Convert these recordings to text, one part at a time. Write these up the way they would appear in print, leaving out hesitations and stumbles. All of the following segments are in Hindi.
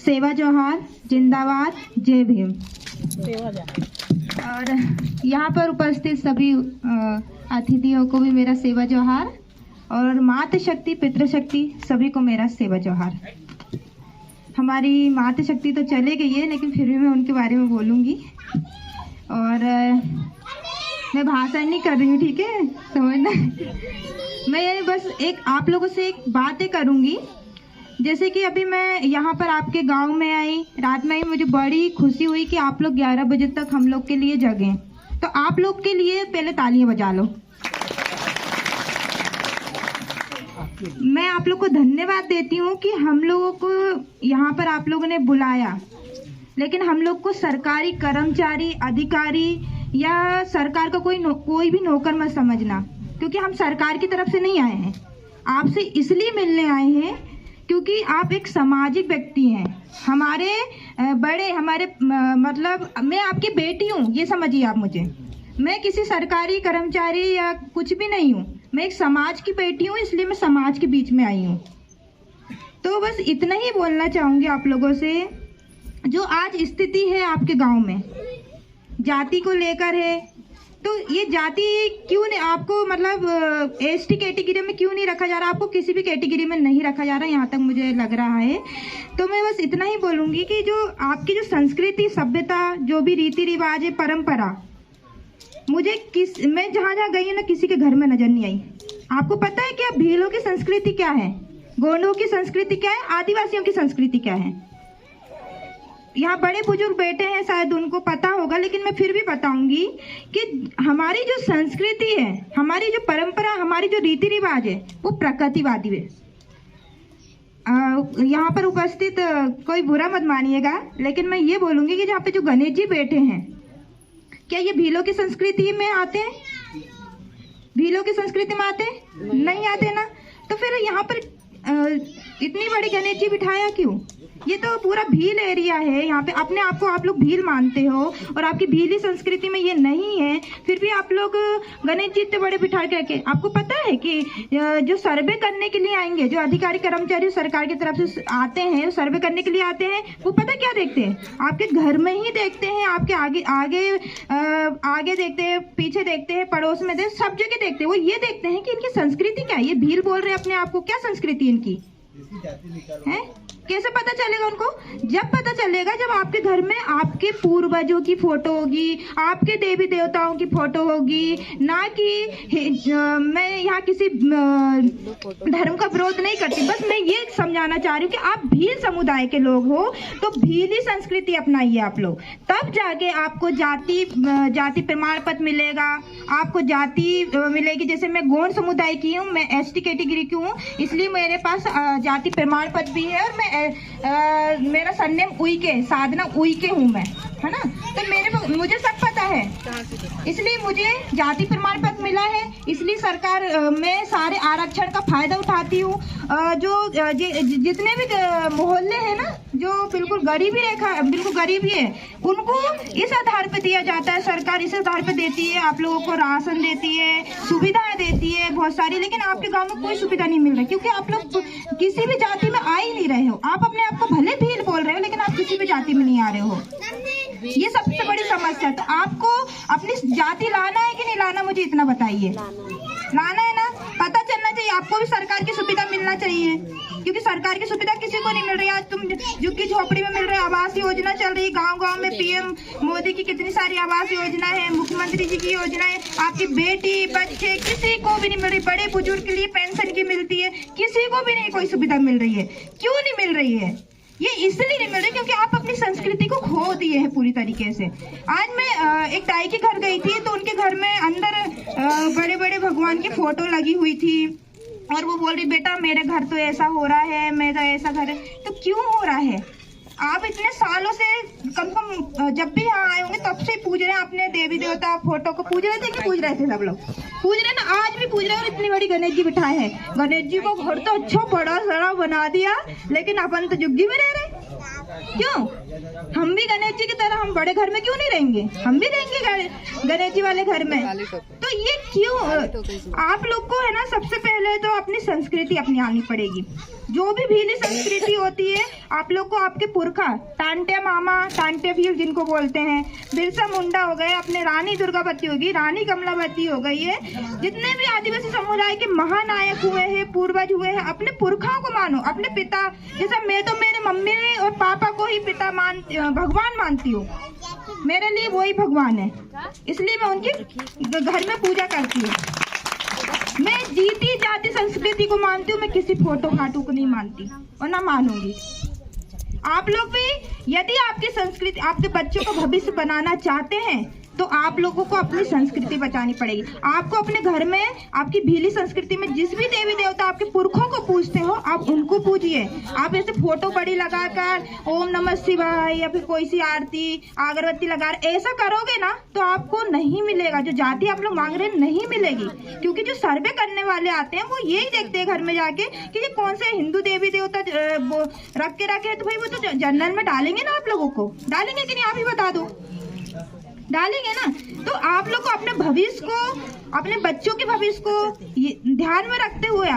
सेवा जोहार, जिंदाबाद, जय भीम। और यहाँ पर उपस्थित सभी अतिथियों को भी मेरा सेवा जोहार, और मातृ शक्ति पितृशक्ति सभी को मेरा सेवा जोहार। हमारी मातृ शक्ति तो चले गई है, लेकिन फिर भी मैं उनके बारे में बोलूँगी। और मैं भाषण नहीं कर रही हूँ, ठीक है, समझना। मैं बस आप लोगों से एक बातें करूँगी। जैसे कि अभी मैं यहाँ पर आपके गांव में आई, रात में आई, मुझे बड़ी खुशी हुई कि आप लोग 11 बजे तक हम लोग के लिए जगे। तो आप लोग के लिए पहले तालियां बजा लो। मैं आप लोग को धन्यवाद देती हूँ कि हम लोगों को यहाँ पर आप लोगों ने बुलाया, लेकिन हम लोग को सरकारी कर्मचारी, अधिकारी या सरकार का कोई भी नौकर मत समझना, क्योंकि हम सरकार की तरफ से नहीं आए हैं। आपसे इसलिए मिलने आए हैं क्योंकि आप एक सामाजिक व्यक्ति हैं, हमारे बड़े, मतलब मैं आपकी बेटी हूँ, ये समझिए आप मुझे। मैं किसी सरकारी कर्मचारी या कुछ भी नहीं हूँ, मैं एक समाज की बेटी हूँ, इसलिए मैं समाज के बीच में आई हूँ। तो बस इतना ही बोलना चाहूँगी आप लोगों से। जो आज स्थिति है आपके गांव में जाति को लेकर है, तो ये जाति क्यों नहीं आपको, मतलब एसटी कैटेगरी में क्यों नहीं रखा जा रहा? आपको किसी भी कैटेगरी में नहीं रखा जा रहा, यहाँ तक मुझे लग रहा है। तो मैं बस इतना ही बोलूँगी कि जो आपकी जो संस्कृति, सभ्यता, जो भी रीति रिवाज है, परंपरा, मैं जहाँ जहाँ गई हूँ ना, किसी के घर में नजर नहीं आई। आपको पता है क्या भीलों की संस्कृति क्या है, गोंडों की संस्कृति क्या है, आदिवासियों की संस्कृति क्या है? यहाँ बड़े बुजुर्ग बैठे हैं, शायद उनको पता होगा, लेकिन मैं फिर भी बताऊंगी कि हमारी जो संस्कृति है, हमारी जो परंपरा, हमारी जो रीति रिवाज है, वो प्रकृतिवादी है। यहाँ पर उपस्थित कोई बुरा मत मानिएगा, लेकिन मैं ये बोलूंगी कि जहाँ पे जो गणेश जी बैठे हैं, क्या ये भीलों की संस्कृति में आते हैं? भीलों की संस्कृति में आते हैं? नहीं आते ना। तो फिर यहाँ पर इतनी बड़ी गणेश जी बिठाया क्यों? ये तो पूरा भील एरिया है, यहाँ पे अपने आप को आप लोग भील मानते हो, और आपकी भीली संस्कृति में ये नहीं है, फिर भी आप लोग गणेश जी इतने बड़े बिठा के। आपको पता है कि जो सर्वे करने के लिए आएंगे, जो अधिकारी कर्मचारी सरकार की तरफ से आते हैं, सर्वे करने के लिए आते हैं, वो पता क्या देखते हैं? आपके घर में ही देखते हैं, आपके आगे देखते हैं, पीछे देखते हैं, पड़ोस में देखते, सब जगह देखते हैं। वो ये देखते हैं कि इनकी संस्कृति क्या है। ये भील बोल रहे हैं अपने आप को, क्या संस्कृति इनकी है? कैसे पता चलेगा उनको? जब पता चलेगा जब आपके घर में आपके पूर्वजों की फोटो होगी, आपके देवी देवताओं की फोटो होगी। ना कि मैं यहाँ किसी धर्म का विरोध नहीं करती, बस मैं ये समझाना चाह रही हूँ कि आप भील समुदाय के लोग हो, तो भीली संस्कृति अपनाइए आप लोग, तब जाके आपको जाति प्रमाण पत्र मिलेगा, आपको जाति मिलेगी। जैसे मैं गोंड समुदाय की हूँ, मैं एसटी कैटेगरी की हूँ, इसलिए मेरे पास जाति प्रमाण पत्र भी है, और मैं मेरा सरनेम उइके, साधना उइके हूँ मैं, है ना। तो मुझे सब पता है, इसलिए मुझे जाति प्रमाण पत्र मिला है, इसलिए सरकार में सारे आरक्षण का फायदा उठाती हूँ। जो जितने भी मोहल्ले हैं ना, जो बिल्कुल गरीबी है, उनको इस आधार पे दिया जाता है। सरकार इस आधार पे देती है, आप लोगों को राशन देती है, सुविधाएं देती है बहुत सारी, लेकिन आपके गांव में कोई सुविधा नहीं मिल रही, क्योंकि आप लोग किसी भी जाति में आ ही नहीं रहे हो। आप अपने आप को भले भील बोल रहे हो, लेकिन आप किसी भी जाति में नहीं आ रहे हो। ये सबसे बड़ी समस्या है। तो आपको अपनी जाति लाना है कि नहीं लाना, मुझे इतना बताइए। लाना है ना? पता चलना चाहिए, आपको भी सरकार की सुविधा मिलना चाहिए, क्योंकि सरकार की सुविधा किसी को नहीं मिल रही। आज तुम झुग्गी झोपड़ी में मिल रहे, आवास योजना चल रही गांव-गांव में, पीएम मोदी की कितनी सारी आवास योजना है, मुख्यमंत्री जी की योजना है, आपकी बेटी बच्चे किसी को भी नहीं मिल रही। बड़े बुजुर्ग के लिए पेंशन की मिलती है, किसी को भी नहीं कोई सुविधा मिल रही है। क्यों नहीं मिल रही है? ये इसलिए नहीं मिल रही क्योंकि आप अपनी संस्कृति को खो दिए हैं पूरी तरीके से। आज मैं एक ताई के घर गई थी, तो उनके घर में अंदर बड़े बड़े भगवान की फोटो लगी हुई थी, और वो बोल रही, बेटा मेरे घर तो ऐसा हो रहा है, मेरा ऐसा घर है। तो क्यों हो रहा है? आप इतने सालों से कम जब भी यहाँ आए होंगे तब से पूज रहे हैं अपने देवी देवता फोटो को। पूज रहे थे कि पूज रहे थे? सब लोग पूज रहे ना, आज भी पूज रहे हैं। और इतनी बड़ी गणेश जी बिठाए हैं। गणेश जी को घर तो अच्छा बड़ा सारा बना दिया, लेकिन अपन तो झुग्गी में रह रहे। क्यों? हम भी गणेश जी की तरह हम बड़े घर में क्यों नहीं रहेंगे? हम भी रहेंगे गणेश जी वाले घर में। तो ये क्यों? आप लोग को है ना, सबसे पहले तो अपनी संस्कृति अपनी आनी पड़ेगी। जो भी भीली संस्कृति होती है, आप लोग को आपके पुरखा टांटे मामा, टांटे भील जिनको बोलते हैं, बिरसा मुंडा हो गए, अपने रानी दुर्गावती होगी, रानी कमलावती हो गई है, जितने भी आदिवासी समुदाय के महानायक हुए हैं, पूर्वज हुए हैं, अपने पुरखाओं को मानो, अपने पिता। जैसा मैं तो मेरे मम्मी और पापा को ही पिता भगवान मानती हूँ। मेरे लिए वही भगवान है, इसलिए मैं उनकी घर में पूजा करती हूँ। मैं जीती जाति संस्कृति को मानती हूँ, मैं किसी फोटो फाटो को नहीं मानती और ना मानूंगी। आप लोग भी यदि आपकी संस्कृति, आपके बच्चों का भविष्य बनाना चाहते हैं, तो आप लोगों को अपनी संस्कृति बचानी पड़ेगी। आपको अपने घर में आपकी भीली संस्कृति में जिस भी देवी देवता आपके पुरखों को पूजते हो, आप उनको पूजिए। आप ऐसे फोटो बड़ी लगाकर ओम नमः शिवाय या फिर कोई सी आरती अगरबत्ती लगा ऐसा करोगे ना, तो आपको नहीं मिलेगा। जो जाति आप लोग मांग रहे हैं नहीं मिलेगी, क्योंकि जो सर्वे करने वाले आते हैं वो यही देखते हैं घर में जाके कि ये कौन से हिंदू देवी देवता रख के रखे, तो भाई वो तो जनरल में डालेंगे ना। आप लोगों को डालेंगे कि नहीं, आप ही बता दो। डालेंगे ना। तो आप लोग को अपने भविष्य को, अपने बच्चों के भविष्य को ध्यान में रखते हुए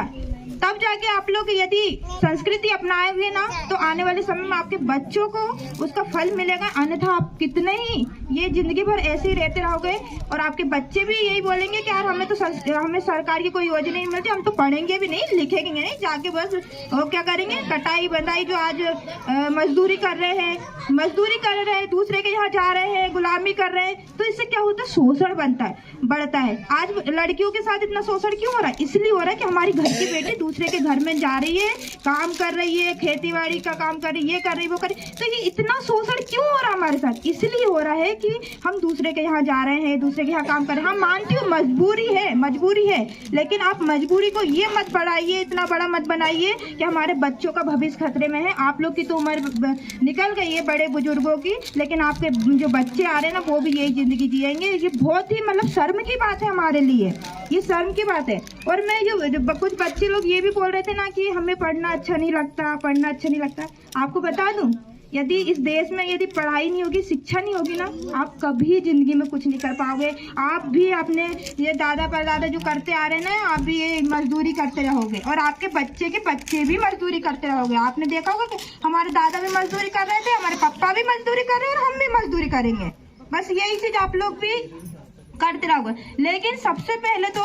तब जाके आप लोग यदि संस्कृति अपनाएंगे ना, तो आने वाले समय में आपके बच्चों को उसका फल मिलेगा। अन्यथा आप कितने ही ये जिंदगी भर ऐसे ही रहते रहोगे और आपके बच्चे भी यही बोलेंगे कि यार हमें सरकार की कोई योजना नहीं मिलती, हम तो पढ़ेंगे भी नहीं, लिखेंगे नहीं, जाके बस वो क्या करेंगे, कटाई बंदाई। जो आज मजदूरी कर रहे हैं, दूसरे के यहाँ जा रहे हैं, गुलामी कर रहे हैं, तो इससे क्या होता है, शोषण बढ़ता है। आज लड़कियों के साथ इतना शोषण क्यों हो रहा है? इसलिए हो रहा है कि हमारी घर की बेटी दूसरे के घर में जा रही है, काम कर रही है, खेती बाड़ी का काम कर रही है, ये कर रही वो कर रही। तो ये इतना शोषण क्यों हो रहा है हमारे साथ? इसलिए हो रहा है कि हम दूसरे के यहाँ जा रहे हैं, दूसरे के यहाँ काम कर रहे हैं। हम मानती हूँ मजबूरी है, लेकिन आप मजबूरी को ये मत बढ़ाइए, इतना बड़ा मत बनाइए कि हमारे बच्चों का भविष्य खतरे में है। आप लोग की तो उम्र निकल गई है बड़े बुजुर्गों की, लेकिन आपके जो बच्चे आ रहे हैं ना, वो भी यही जिंदगी जिएंगे। ये बहुत ही मतलब शर्म की बात है हमारे लिए, ये शर्म की बात है। और मैं जो कुछ बच्चे लोग ये भी बोल रहे थे ना कि हमें पढ़ना अच्छा नहीं लगता। आपको बता दूं, यदि इस देश में यदि पढ़ाई नहीं होगी, शिक्षा नहीं होगी ना, आप कभी जिंदगी में कुछ नहीं कर पाओगे। आप भी अपने ये दादा परदादा जो करते आ रहे हैं ना, आप भी ये मजदूरी करते रहोगे और आपके बच्चे के बच्चे भी मजदूरी करते रहोगे। आपने देखा होगा कि हमारे दादा भी मजदूरी कर रहे थे, हमारे पापा भी मजदूरी कर रहे हैं और हम भी मजदूरी करेंगे। बस यही चीज आप लोग भी करते रहोगे। लेकिन सबसे पहले तो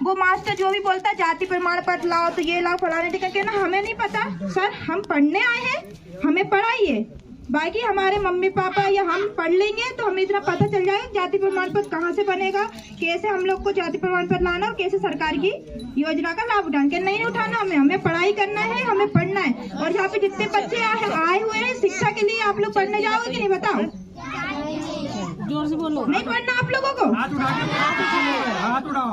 वो मास्टर जो भी बोलता है जाति प्रमाण पत्र लाओ, तो ये लाओ, फलाने टिकट, ना हमें नहीं पता सर, हम पढ़ने आए हैं, हमें पढ़ाइए। बाकी हमारे मम्मी पापा या हम पढ़ लेंगे तो हमें इतना पता चल जाएगा जाति प्रमाण पत्र कहाँ से बनेगा, कैसे हम लोग को जाति प्रमाण पत्र लाना और कैसे सरकार की योजना का लाभ उठाना। क्या नहीं उठाना, हमें पढ़ाई करना है, हमें पढ़ना है। और यहाँ पे जितने बच्चे आए हुए हैं शिक्षा के लिए, आप लोग पढ़ने जाओगे कि नहीं बताओ? जोर से बोलो। नहीं पढ़ना आप लोगों को? हाथ उठाओ।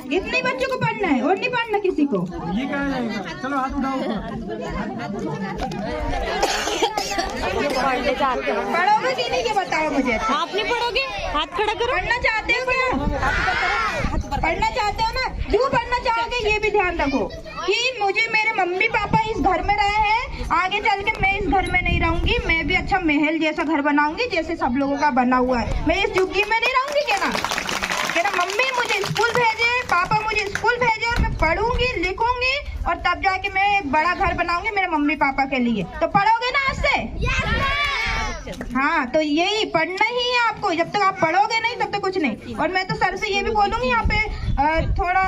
इतने बच्चों को पढ़ना है और नहीं पढ़ना किसी को? ये क्या है? चलो हाथ उठाओ। पढ़ोगे कि नहीं, ये बताओ मुझे। आप नहीं पढ़ोगे? हाथ खड़ा करो। पढ़ना चाहते हो क्या? पढ़ना चाहते हो ना? क्यों पढ़ना चाहोगे ये भी ध्यान रखो कि मुझे मेरे मम्मी पापा इस घर में रहे हैं, आगे चल के मैं इस घर में नहीं रहूंगी। मैं भी अच्छा महल जैसा घर बनाऊंगी जैसे सब लोगों का बना हुआ है। मैं इस झुग्गी में नहीं रहूंगी। क्या ना मम्मी मुझे स्कूल भेजे, पापा मुझे स्कूल भेजे और मैं पढ़ूंगी, लिखूंगी और तब जाके मैं एक बड़ा घर बनाऊंगी मेरे मम्मी पापा के लिए। तो पढ़ोगे ना आज से? हाँ, तो यही पढ़ना ही है आपको। जब तक आप पढ़ोगे नहीं तब तक कुछ नहीं। और मैं तो सर से ये भी बोलूंगी, यहाँ पे थोड़ा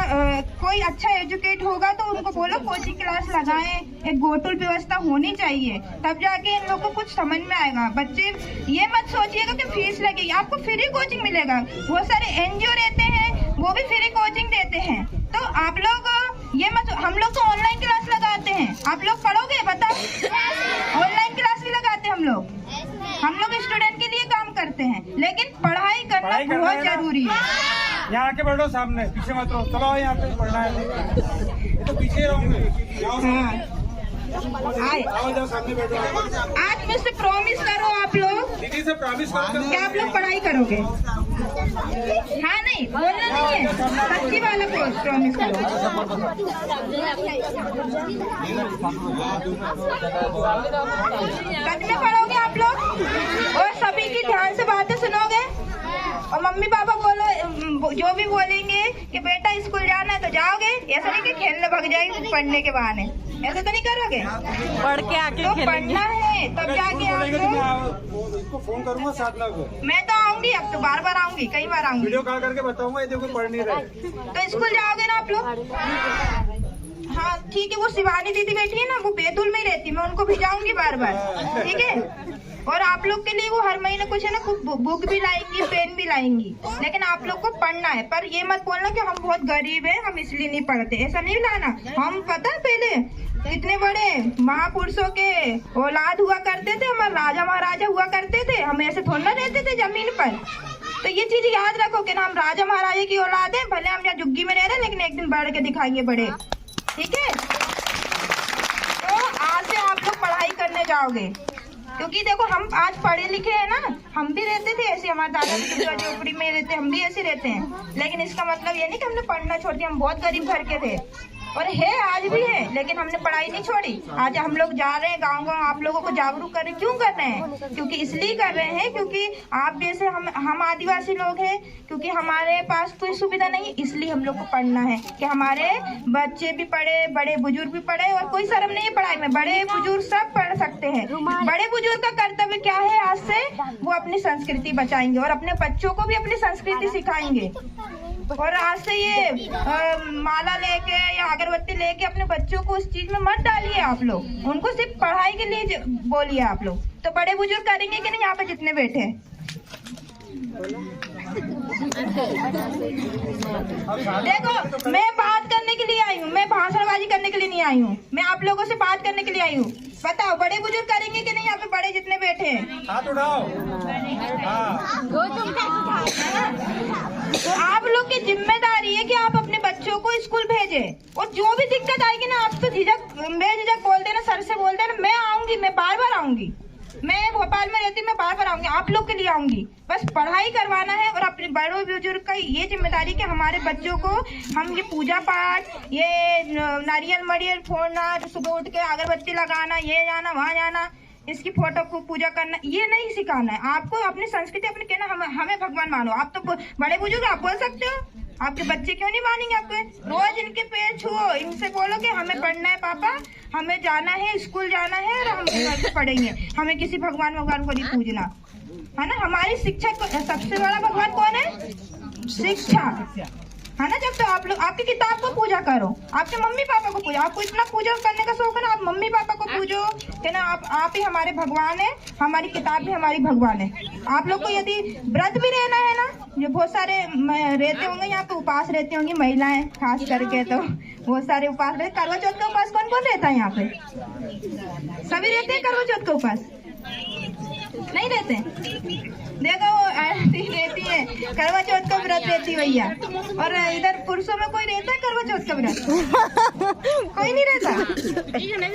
कोई अच्छा एजुकेट होगा तो उनको बोलो कोचिंग क्लास लगाएं, एक गोटुल व्यवस्था होनी चाहिए, तब जाके इन लोगों को कुछ समझ में आएगा। बच्चे ये मत सोचिएगा कि फीस लगेगी, आपको फ्री कोचिंग मिलेगा। बहुत सारे एनजीओ रहते हैं, वो भी फ्री कोचिंग देते हैं। तो आप लोग ये मत, हम लोग तो ऑनलाइन क्लास लगाते हैं, आप लोग पढ़ोगे बताओ? ऑनलाइन क्लास भी लगाते हैं हम लोग स्टूडेंट के लिए काम करते हैं, लेकिन पढ़ाई करना बहुत जरूरी है। यहाँ आके बैठो, सामने पीछे मत रहो। चलो यहाँ पे पढ़ना है तो पीछे रहूंगे। आओ सामने बैठो। आज मुझसे प्रॉमिस करो आप लोग, दीदी से प्रॉमिस करो कि आप लोग पढ़ाई करोगे। हाँ नहीं बोलना नहीं है, सच्ची वाला प्रॉमिस करो। सच में पढ़ोगे आप लोग और सभी की ध्यान से बातें सुनोगे? और मम्मी पापा बोलो जो भी बोलेंगे कि बेटा स्कूल जाना है तो जाओगे, ऐसा नहीं कि खेलने भाग जाएंगे पढ़ने के बहाने, ऐसा तो नहीं करोगे। पढ़ के आके तो खेलेंगे। पढ़ना है तब जाके आप इसको फोन करूंगा साधना को, मैं तो आऊंगी, अब तो बार बार आऊंगी, कई बार आऊंगी। वीडियो कॉल करके बताऊंगा, ये देखो पढ़ नहीं रहे। तो स्कूल जाओगे ना आप लोग? हाँ ठीक है, वो शिवानी दीदी बैठी है ना, वो बैतूल में ही रहती है, मैं उनको भिजाऊंगी बार बार, ठीक है। और आप लोग के लिए वो हर महीने कुछ है ना, बुक भी लाएंगी, पेन भी लाएंगी, लेकिन आप लोग को पढ़ना है। पर ये मत बोलना कि हम बहुत गरीब हैं, हम इसलिए नहीं पढ़ते, ऐसा नहीं लाना। हम पता है पहले कितने बड़े महापुरुषों के औलाद हुआ करते थे, हमारे राजा महाराजा हुआ करते थे, हम ऐसे थोड़ा ना रहते थे जमीन पर। तो ये चीज याद रखो कि ना हम राजा महाराजा की औलाद है, भले हम यहाँ झुग्गी में रह रहे हैं, लेकिन एक दिन बढ़ के दिखाएंगे बड़े, ठीक है। तो आज से आप लोग पढ़ाई करने जाओगे, क्योंकि देखो हम आज पढ़े लिखे हैं ना, हम भी रहते थे ऐसे, हमारे दादा झोपड़ी में रहते, हम भी ऐसे रहते हैं, लेकिन इसका मतलब ये नहीं कि हमने पढ़ना छोड़ दिया। हम बहुत गरीब घर के थे और है, आज भी है, लेकिन हमने पढ़ाई नहीं छोड़ी। आज हम लोग जा रहे हैं गांव गांव, आप लोगों को जागरूक कर रहे हैं। क्यों कर रहे हैं? क्योंकि इसलिए कर रहे हैं क्योंकि आप जैसे हम आदिवासी लोग हैं, क्योंकि हमारे पास कोई सुविधा नहीं, इसलिए हम लोग को पढ़ना है कि हमारे बच्चे भी पढ़े, बड़े बुजुर्ग भी पढ़े, और कोई शर्म नहीं है पढ़ाई में, बड़े बुजुर्ग सब पढ़ सकते हैं। बड़े बुजुर्ग का कर्तव्य क्या है? आज से वो अपनी संस्कृति बचाएंगे और अपने बच्चों को भी अपनी संस्कृति सिखाएंगे। और आज से ये माला लेके या अगरबत्ती लेके अपने बच्चों को उस चीज में मत डालिए आप लोग, उनको सिर्फ पढ़ाई के लिए बोलिए आप लोग। तो बड़े बुजुर्ग करेंगे कि नहीं यहाँ पे जितने बैठे हैं? देखो मैं बात करने के लिए आई हूँ, मैं भाषणबाजी करने के लिए नहीं आई हूँ, मैं आप लोगों से बात करने के लिए आई हूँ। बताओ बड़े बुजुर्ग करेंगे कि नहीं यहाँ पे बड़े जितने बैठे हैं? हाथ उठाओ। तो आप लोग की जिम्मेदारी है कि आप अपने बच्चों को स्कूल भेजें, और जो भी दिक्कत आएगी ना आप तो बेझिझक बोल देना, सर से बोल देना, मैं आऊंगी, मैं बार बार आऊंगी, मैं भोपाल में रहती हूँ, मैं बार बार आऊंगी, आप लोग के लिए आऊंगी। बस पढ़ाई करवाना है और अपने बड़े बुजुर्ग का ये जिम्मेदारी कि हमारे बच्चों को हम ये पूजा पाठ, ये नारियल मरियल फोड़ना, सुबह उठ के अगरबत्ती लगाना, ये जाना वहाँ जाना, इसकी फोटो को पूजा करना, ये नहीं सिखाना है आपको। अपनी संस्कृति अपने कहना, हमें भगवान मानो। आप तो बड़े बुजुर्ग, आप बोल सकते हो, आपके बच्चे क्यों नहीं मानेंगे आपके? रोज इनके पैर छुओ, इनसे बोलो कि हमें पढ़ना है पापा, हमें जाना है, स्कूल जाना है और हम घर से पढ़ेंगे, हमें किसी भगवान को नहीं पूजना, है ना। हमारी शिक्षा सबसे बड़ा भगवान कौन है? शिक्षा, है ना। जब तो आप लोग आपकी किताब को पूजा करो, आपके मम्मी पापा को पूजा, आपको इतना पूजा करने का शौक है ना, आप मम्मी पापा को पूजो कि ना, आप ही हमारे भगवान है, हमारी किताब भी हमारी भगवान है। आप लोग को यदि व्रत भी रहना है ना, जो बहुत सारे रहते होंगे यहाँ पे, उपास रहती होंगी महिलाएं खास करके, तो बहुत सारे उपास रहते। करवा चौथ का उपास कौन कौन रहता है यहाँ पे? सभी रहते हैं करवा चौथ का उपास? नहीं रहते? देखो रहती है करवा चौथ का व्रत रहती भैया, और इधर पुरुषों में कोई रहता है करवा चौथ का व्रत? कोई नहीं रहता।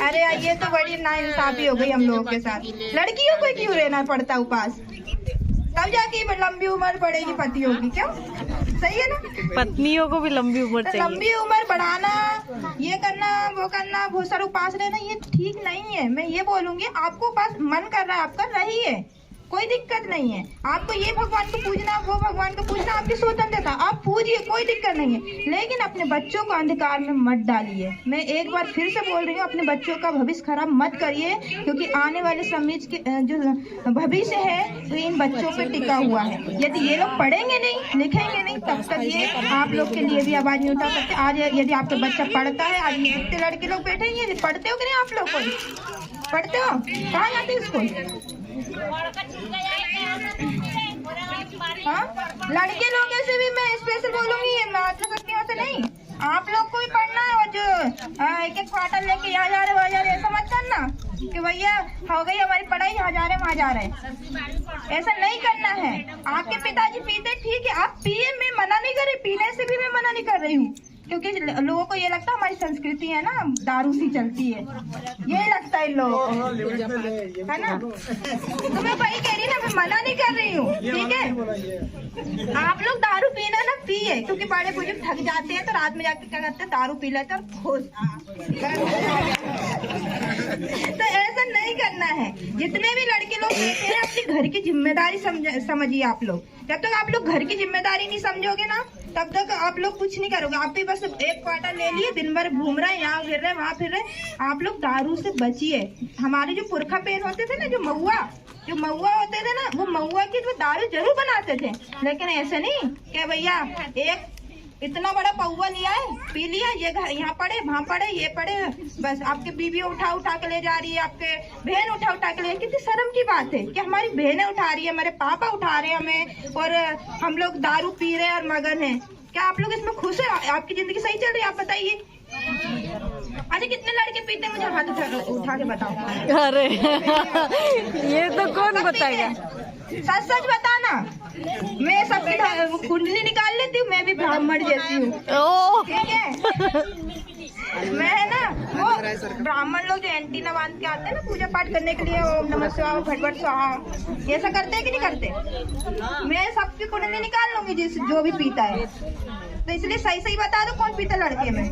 अरे ये तो बड़ी नाइंसाफी हो गई हम लोगों के साथ। लड़कियों को क्यों रहना पड़ता उपास? तब जाके लंबी उम्र बढ़ेगी पतियों की, क्यों? सही है ना? पत्नियों को भी लंबी उम्र तो चाहिए। लंबी उम्र बढ़ाना, ये करना, वो करना, बहुत सारा उपास रहना, ये ठीक नहीं है। मैं ये बोलूंगी, आपको उपास मन कर रहा है आपका, रहिए, कोई दिक्कत नहीं है। आपको ये भगवान को पूजना, वो भगवान को पूजना, आपकी स्वतंत्रता, आप पूजिए, कोई दिक्कत नहीं है, लेकिन अपने बच्चों को अंधकार में मत डालिए। मैं एक बार फिर से बोल रही हूँ, अपने बच्चों का भविष्य खराब मत करिए, क्योंकि आने वाले समाज के जो भविष्य है तो इन बच्चों पे टिका हुआ है। यदि ये लोग पढ़ेंगे नहीं, लिखेंगे नहीं, तब तक ये आप लोग के लिए भी आवाज नहीं उठा सकते। आज यदि आपका बच्चा पढ़ता है, आज कितने लड़के लोग बैठे हैं, पढ़ते हो कि नहीं? आप लोग को पढ़ते हो? कहाँ जाते हो स्कूल? हाँ, लड़के लोगों से भी मैं स्पेशल बोलूंगी, मतलब लड़कियों से नहीं, आप लोग को भी पढ़ना है। और जो एक एक क्वार्टर लेके यहाँ जा रहे वहाँ जा रहे, ऐसा मत करना कि भैया हो गई हमारी पढ़ाई, यहाँ जा रहे वहाँ जा रहे, ऐसा नहीं करना है। आपके पिताजी पीते, ठीक है, आप पिए, मैं मना नहीं कर रही, पीने से भी मैं मना नहीं कर रही हूँ, क्योंकि लोगों को ये लगता है हमारी संस्कृति है ना दारू सी चलती है, ये लगता है लोगों को, है ना। तो मैं वही कह रही ना, मैं मना नहीं कर रही हूँ, ठीक है। आप लोग दारू पीना ना पिए, क्योंकि बड़े बुजुर्ग थक जाते हैं तो रात में जाकर क्या करते हैं, दारू पी लेते हैं और खुश। तो ऐसा नहीं करना बचाना है। जितने भी लड़के लोग बैठे हैं अपनी घर की जिम्मेदारी समझिए आप लोग। जब तक आप लोग घर की जिम्मेदारी नहीं समझोगे ना तब तक आप लोग कुछ नहीं करोगे। आप भी बस एक क्वार्टर ले लिए, दिन भर घूम रहे हैं, यहाँ फिर रहे वहाँ फिर रहे। आप लोग दारू से बचिए। हमारे जो पुरखा पेन होते थे ना, जो महुआ होते थे ना, वो महुआ की वो दारू जरूर बनाते थे, लेकिन ऐसे नहीं कि भैया एक इतना बड़ा पौवा लिया है, पी लिया, ये घर यहाँ पड़े वहाँ पड़े ये पड़े, बस आपके बीवी उठा के ले जा रही है, आपके बहन उठा के ले। कितनी शर्म की बात है कि हमारी बहनें उठा रही है, हमारे पापा उठा रहे हैं हमें, और हम लोग दारू पी रहे हैं और मगन है। क्या आप लोग इसमें खुश है? आपकी जिंदगी सही चल रही है? आप बताइए। अच्छा, कितने लड़के पीते हैं? मुझे हाथ उठा के बताओ। अरे ये तो कौन बताएगा? सच बताना। मैं सबकी कुंडली निकाल लेती हूँ, मैं भी ब्राह्मण जैसी हूँ, ठीक है। मैं है ना वो ब्राह्मण लोग जो एंटीना बांध के आते हैं ना पूजा पाठ करने के लिए, ओम नमः शिवाय भगवत स्वाहा, ये सब करते हैं कि नहीं करते? मैं सबकी कुंडली निकाल लूंगी जो भी पीता है। तो इसलिए सही बता दो कौन पीता लड़के में?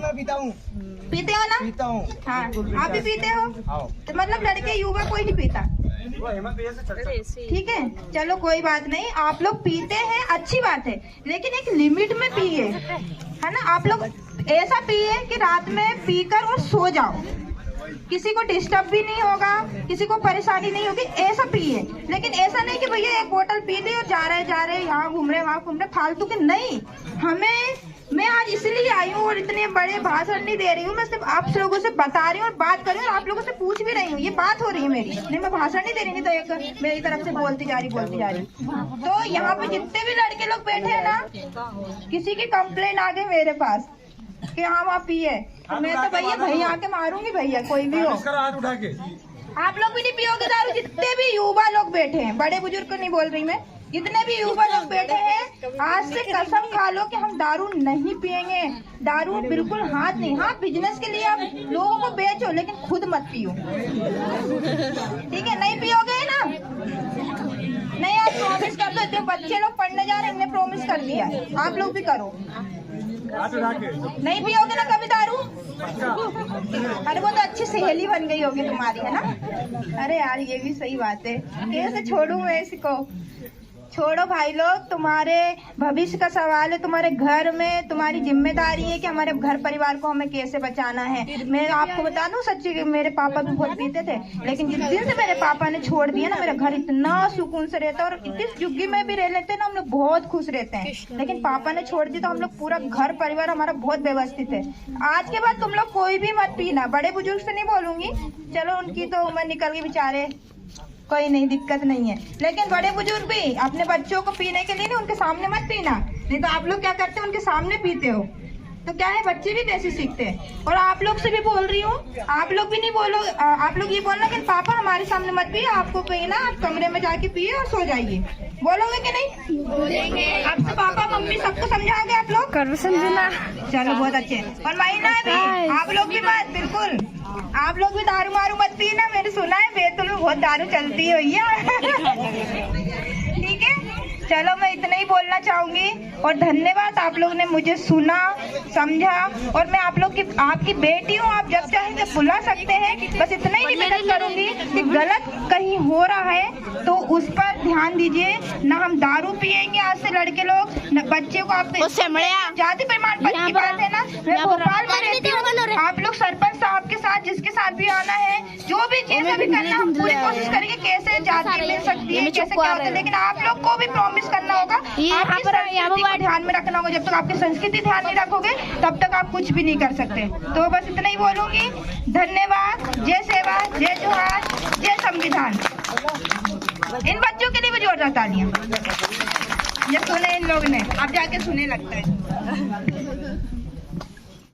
पीते हो ना? पीता हूँ। हाँ, आप भी पीते हो? तो मतलब लड़के युवा कोई नहीं पीता, ठीक है। चलो कोई बात नहीं, आप लोग पीते हैं अच्छी बात है, लेकिन एक लिमिट में पिए, है ना। आप लोग ऐसा पिए कि रात में पीकर और सो जाओ, किसी को डिस्टर्ब भी नहीं होगा, किसी को परेशानी नहीं होगी, ऐसा पिए। लेकिन ऐसा नहीं कि भैया एक बोतल पी ली और जा रहे यहाँ घूम रहे वहाँ घूम रहे, फालतू के नहीं। मैं आज इसलिए आई हूँ और इतने बड़े भाषण नहीं दे रही हूँ, मैं सिर्फ आप लोगों से बता रही हूँ और बात कर रही हूँ और आप लोगों से पूछ भी रही हूँ। ये बात हो रही है मेरी, नहीं मैं भाषण नहीं दे रही, नहीं तो एक मेरी तरफ से बोलती जा रही। तो यहाँ पे जितने भी लड़के लोग बैठे हैं ना, किसी की कंप्लेन आ गई मेरे पास कि हाँ वहाँ पिए, तो मैं तो भैया आके मारूंगी, भैया कोई भी हो। हाथ उठा के आप लोग भी नहीं पियोगे दारू? जितने भी युवा लोग बैठे हैं, बड़े बुजुर्ग को नहीं बोल रही मैं, जितने भी युवा लोग बैठे हैं, आज से कसम खा लो कि हम दारू नहीं पिएंगे। दारू बिल्कुल हाथ नहीं। हाँ, बिजनेस के लिए आप लोगों को बेचो, लेकिन खुद मत पियो, ठीक है? नहीं पियोगे ना? नहीं, आप प्रॉमिस कर दो। जो बच्चे लोग पढ़ने जा रहे हैं, हमने प्रॉमिस कर दिया, आप लोग भी करो। नहीं पियोगे ना कभी दारू? अरे वो तो अच्छी सहेली बन गई होगी तुम्हारी, है ना? अरे यार ये भी सही बात है, कैसे छोड़ू मैं इसको? छोड़ो भाई लोग, तुम्हारे भविष्य का सवाल है, तुम्हारे घर में तुम्हारी जिम्मेदारी है कि हमारे घर परिवार को हमें कैसे बचाना है। मैं आपको बता दूं सच्ची, मेरे पापा भी बहुत पीते थे, लेकिन जिस दिन से मेरे पापा ने छोड़ दिया ना, मेरा घर इतना सुकून से रहता है, और इस झुग्गी में भी रह लेते हैं ना, हम लोग बहुत खुश रहते हैं। लेकिन पापा ने छोड़ दी तो हम लोग पूरा घर परिवार हमारा बहुत व्यवस्थित है। आज के बाद तुम लोग कोई भी मत पीना। बड़े बुजुर्ग से नहीं बोलूंगी, चलो उनकी तो उम्र निकल गई बेचारे, कोई नहीं, दिक्कत नहीं है, लेकिन बड़े बुजुर्ग भी अपने बच्चों को पीने के लिए नहीं, उनके सामने मत पीना। नहीं तो आप लोग क्या करते हैं, उनके सामने पीते हो तो क्या है, बच्चे भी वैसे सीखते हैं। और आप लोग से भी बोल रही हूँ, आप लोग भी नहीं बोलो, आप लोग ये बोलना कि पापा हमारे सामने मत पिए, आपको पीना आप कमरे में जाके पिए और सो जाइए। बोलोगे कि नहीं? बोलेंगे। अब तो पापा मम्मी सबको समझाओगे आप लोग? कर समझना। चलो बहुत अच्छे। और महिला भी, आप लोग भी मत, बिल्कुल आप लोग भी दारू मारू मत पीना। मैंने सुना है बैतूल में बहुत दारू चलती है भैया, ठीक है। चलो मैं इतना ही बोलना चाहूंगी और धन्यवाद, आप लोग ने मुझे सुना समझा, और मैं आप लोग की आपकी बेटी हूँ, आप जब चाहेंगे बुला सकते हैं। बस इतना ही निवेदन करूंगी कि गलत कहीं हो रहा है तो उस पर ध्यान दीजिए। ना हम दारू पिएंगे आज से लड़के लोग, न बच्चे को आप जाति प्रमाण पत्र की बात है ना, मैं भोपाल में रहती हूँ। आप लोग सरपंच साहब के साथ, जिसके साथ भी आना है, जो भी जैसा भी करना, हम पूरी कोशिश करेंगे कैसे जाति मिल सकती है, कैसे क्या होता है। लेकिन आप लोग को भी प्रॉमिस करना होगा, आपकी संस्कृति को ध्यान में रखना होगा। जब तक आपकी संस्कृति ध्यान नहीं रखोगे तब तक आप कुछ भी नहीं कर सकते। तो बस इतना ही बोलूंगी। धन्यवाद। जय सेवा, जय जोहार, जय संविधान। इन बच्चों के लिए भी जोरदार तालियां। ये सुने इन लोग ने, अब जाके सुने लगता है।